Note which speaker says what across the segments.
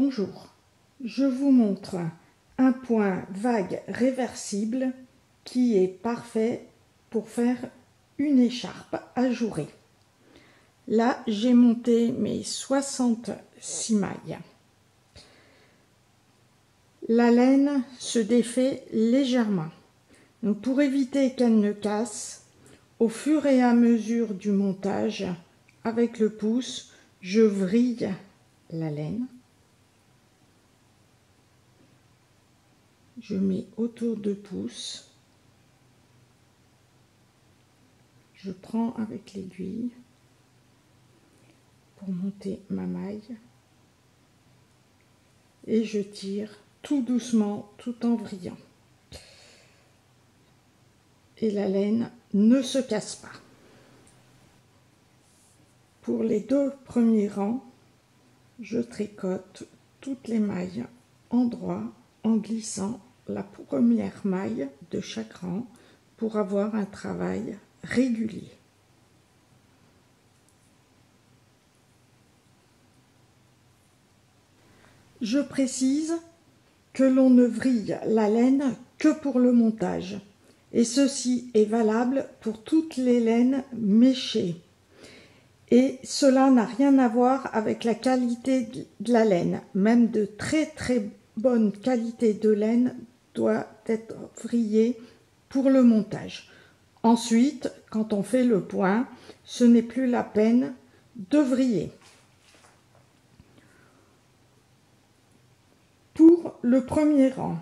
Speaker 1: Bonjour, je vous montre un point vague réversible qui est parfait pour faire une écharpe ajourée. Là, j'ai monté mes 66 mailles. La laine se défait légèrement. Donc pour éviter qu'elle ne casse, au fur et à mesure du montage, avec le pouce, je vrille la laine. Je mets autour de pouce. Je prends avec l'aiguille pour monter ma maille et je tire tout doucement tout en vrillant. Et la laine ne se casse pas. Pour les 2 premiers rangs, je tricote toutes les mailles en droit en glissant la première maille de chaque rang pour avoir un travail régulier. Je précise que l'on ne vrille la laine que pour le montage et ceci est valable pour toutes les laines méchées. Et cela n'a rien à voir avec la qualité de la laine. Même de très bonne qualité de laine doit être vrillée pour le montage. Ensuite, quand on fait le point, ce n'est plus la peine de vriller. Pour le premier rang,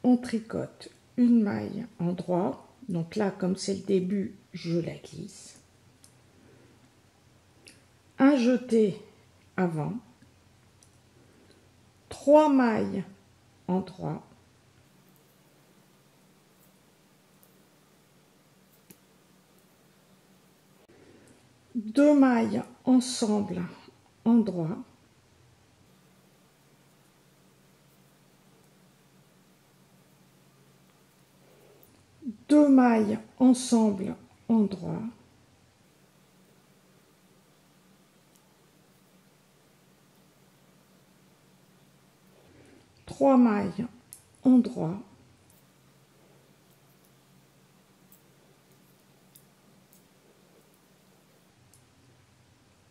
Speaker 1: on tricote une maille en droit. Donc là, comme c'est le début, je la glisse. Un jeté avant, 3 mailles en droit, deux mailles ensemble en droit, deux mailles ensemble en droit, trois mailles en droit,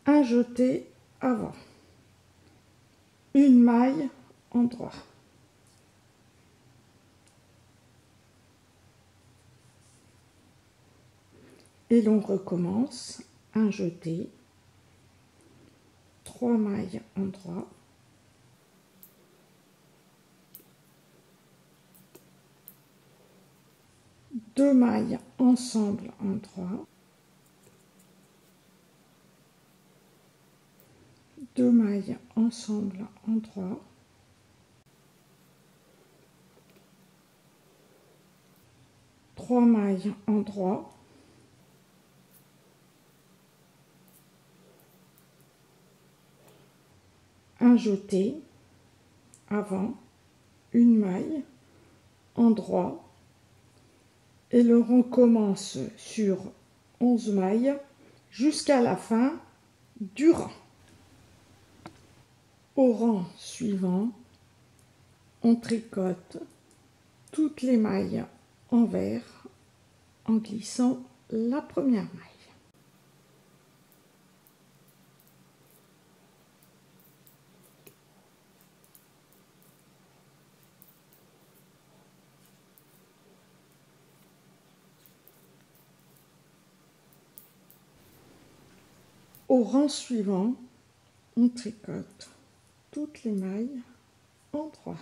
Speaker 1: un jeté avant, une maille en droit. Et l'on recommence, un jeté, 3 mailles en droit, deux mailles ensemble en droit, deux mailles ensemble en droit, trois mailles en droit, un jeté avant, une maille en droit et le recommence sur 11 mailles jusqu'à la fin du rang. Au rang suivant, on tricote toutes les mailles envers en glissant la première maille. Au rang suivant, on tricote toutes les mailles en droit.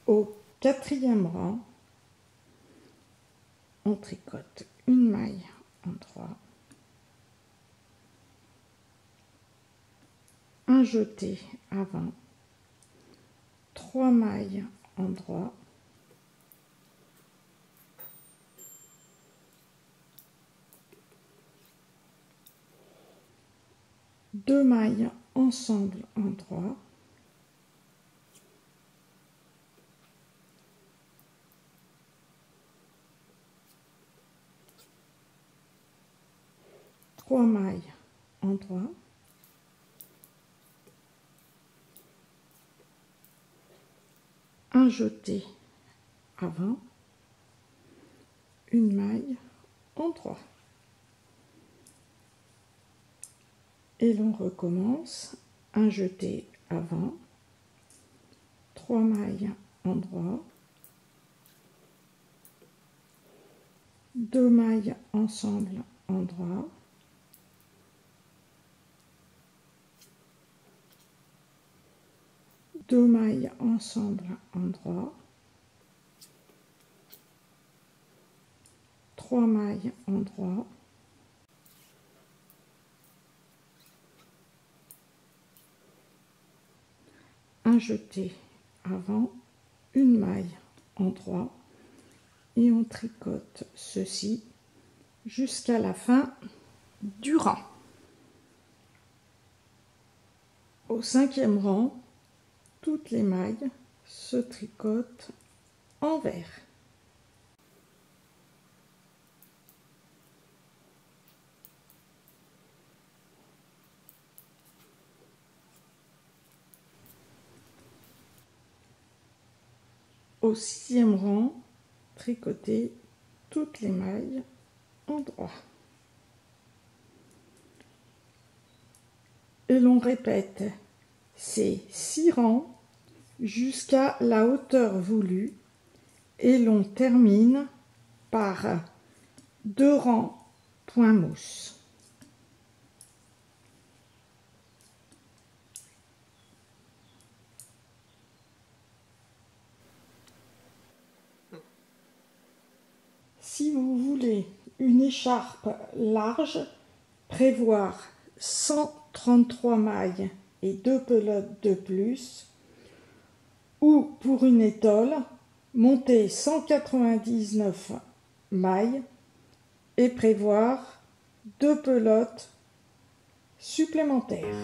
Speaker 1: Au 4e rang, on tricote une maille en droit, un jeté avant, 3 mailles en droit, 2 mailles ensemble en droit, trois mailles en droit, un jeté avant, une maille en droit. Et l'on recommence, un jeté avant, 3 mailles en droit, 2 mailles ensemble en droit, deux mailles ensemble en droit, 3 mailles en droit, un jeté avant, une maille en droit et on tricote ceci jusqu'à la fin du rang. Au 5e rang, toutes les mailles se tricotent en vert. Au 6e rang, tricotez toutes les mailles en droit. Et l'on répète ces 6 rangs jusqu'à la hauteur voulue et l'on termine par 2 rangs point mousse. Si vous voulez une écharpe large, prévoir 133 mailles et 2 pelotes de plus, ou pour une étole, monter 199 mailles et prévoir 2 pelotes supplémentaires.